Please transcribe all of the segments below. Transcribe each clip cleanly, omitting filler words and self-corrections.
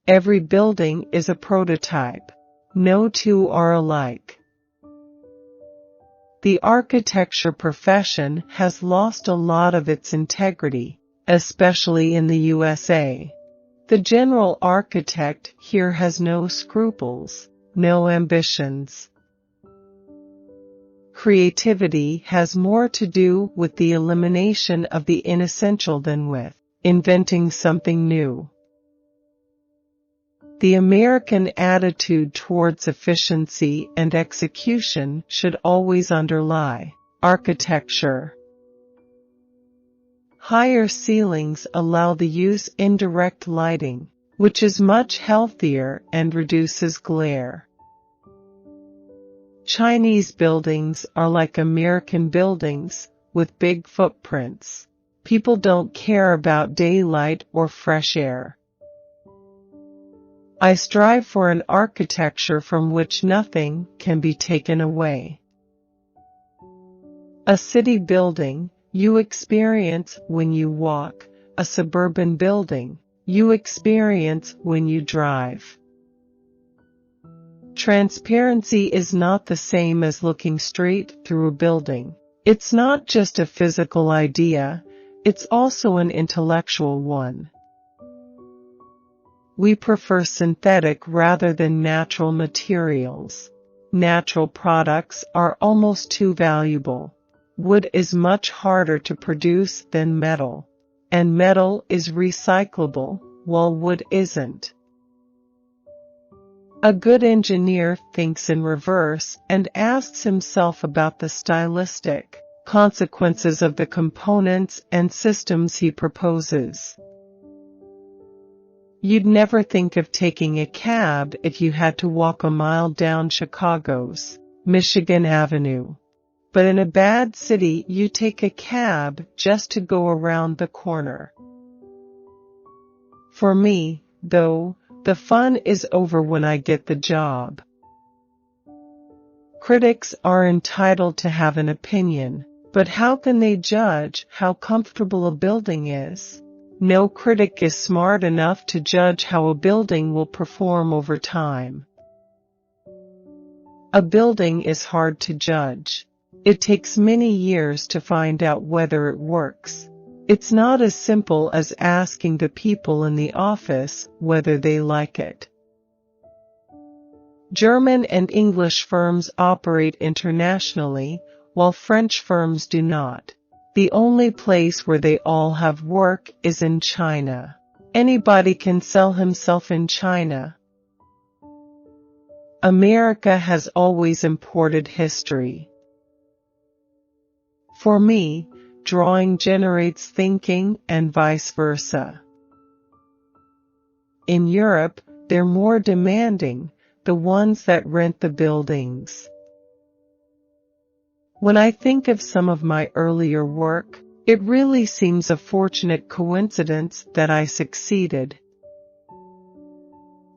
Every building is a prototype. No two are alike. The architecture profession has lost a lot of its integrity, especially in the USA. The general architect here has no scruples, no ambitions. Creativity has more to do with the elimination of the inessential than with inventing something new. The American attitude towards efficiency and execution should always underlie architecture. Higher ceilings allow the use of indirect lighting, which is much healthier and reduces glare. Chinese buildings are like American buildings, with big footprints. People don't care about daylight or fresh air. I strive for an architecture from which nothing can be taken away. A city building, you experience when you walk. A suburban building, you experience when you drive. Transparency is not the same as looking straight through a building. It's not just a physical idea, it's also an intellectual one. We prefer synthetic rather than natural materials. Natural products are almost too valuable. Wood is much harder to produce than metal, and metal is recyclable, while wood isn't. A good engineer thinks in reverse and asks himself about the stylistic consequences of the components and systems he proposes. You'd never think of taking a cab if you had to walk a mile down Chicago's Michigan Avenue. But in a bad city, you take a cab just to go around the corner. For me, though, the fun is over when I get the job. Critics are entitled to have an opinion, but how can they judge how comfortable a building is? No critic is smart enough to judge how a building will perform over time. A building is hard to judge. It takes many years to find out whether it works. It's not as simple as asking the people in the office whether they like it. German and English firms operate internationally, while French firms do not. The only place where they all have work is in China. Anybody can sell himself in China. America has always imported history. For me, drawing generates thinking and vice versa. In Europe, they're more demanding, the ones that rent the buildings. When I think of some of my earlier work, it really seems a fortunate coincidence that I succeeded.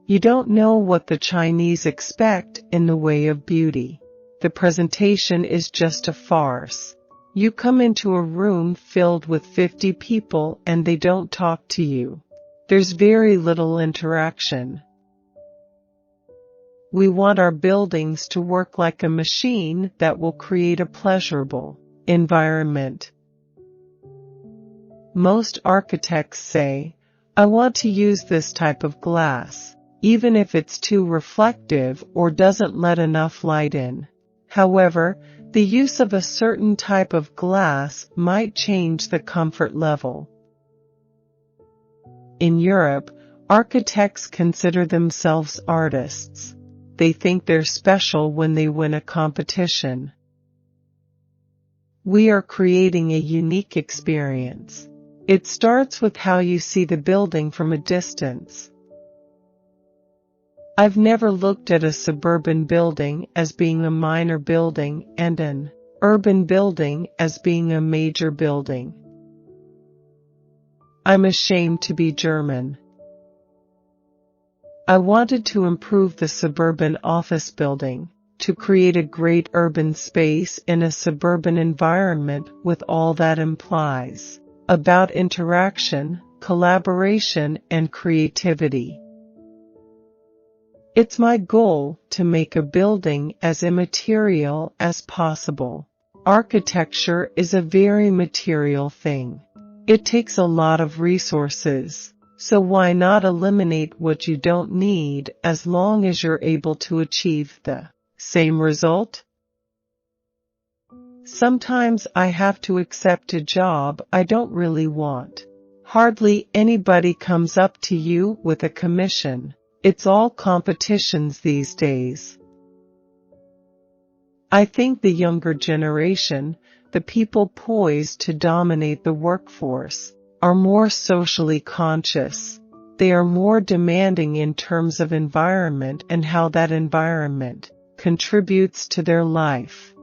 You don't know what the Chinese expect in the way of beauty. The presentation is just a farce. You come into a room filled with 50 people and they don't talk to you. There's very little interaction. We want our buildings to work like a machine that will create a pleasurable environment. Most architects say, I want to use this type of glass, even if it's too reflective or doesn't let enough light in. However, the use of a certain type of glass might change the comfort level. In Europe, architects consider themselves artists. They think they're special when they win a competition. We are creating a unique experience. It starts with how you see the building from a distance. I've never looked at a suburban building as being a minor building and an urban building as being a major building. I'm ashamed to be German. I wanted to improve the suburban office building, to create a great urban space in a suburban environment with all that implies, about interaction, collaboration, and creativity. It's my goal to make a building as immaterial as possible. Architecture is a very material thing. It takes a lot of resources, so why not eliminate what you don't need as long as you're able to achieve the same result? Sometimes I have to accept a job I don't really want. Hardly anybody comes up to you with a commission. It's all competitions these days. I think the younger generation, the people poised to dominate the workforce, are more socially conscious. They are more demanding in terms of environment and how that environment contributes to their life.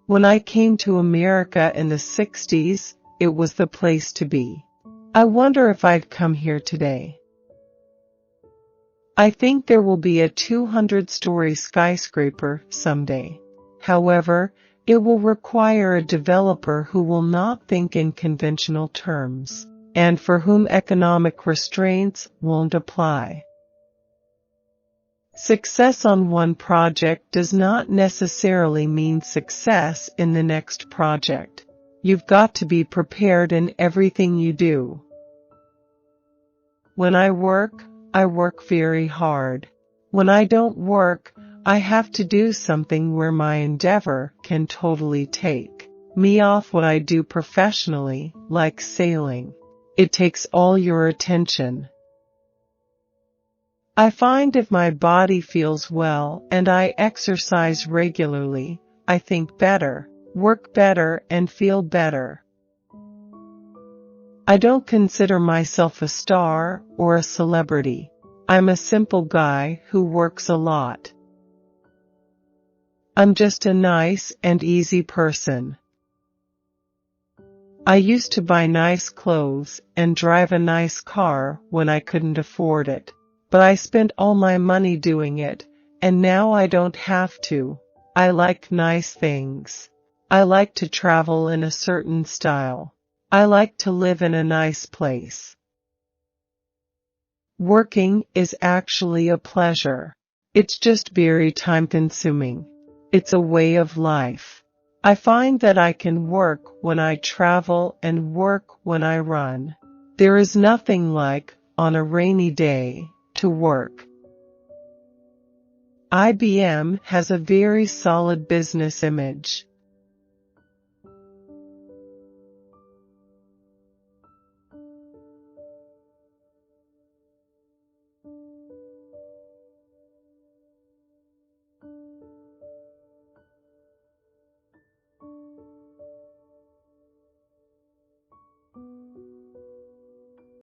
When I came to America in the 60s, it was the place to be. I wonder if I'd come here today. I think there will be a 200-story skyscraper someday. However, it will require a developer who will not think in conventional terms, and for whom economic restraints won't apply. Success on one project does not necessarily mean success in the next project. You've got to be prepared in everything you do. When I work very hard. When I don't work, I have to do something where my endeavor can totally take me off what I do professionally, like sailing. It takes all your attention. I find if my body feels well and I exercise regularly, I think better, work better, and feel better. I don't consider myself a star or a celebrity. I'm a simple guy who works a lot. I'm just a nice and easy person. I used to buy nice clothes and drive a nice car when I couldn't afford it. But I spent all my money doing it, and now I don't have to. I like nice things. I like to travel in a certain style. I like to live in a nice place. Working is actually a pleasure. It's just very time-consuming. It's a way of life. I find that I can work when I travel and work when I run. There is nothing like, on a rainy day, to work. IBM has a very solid business image.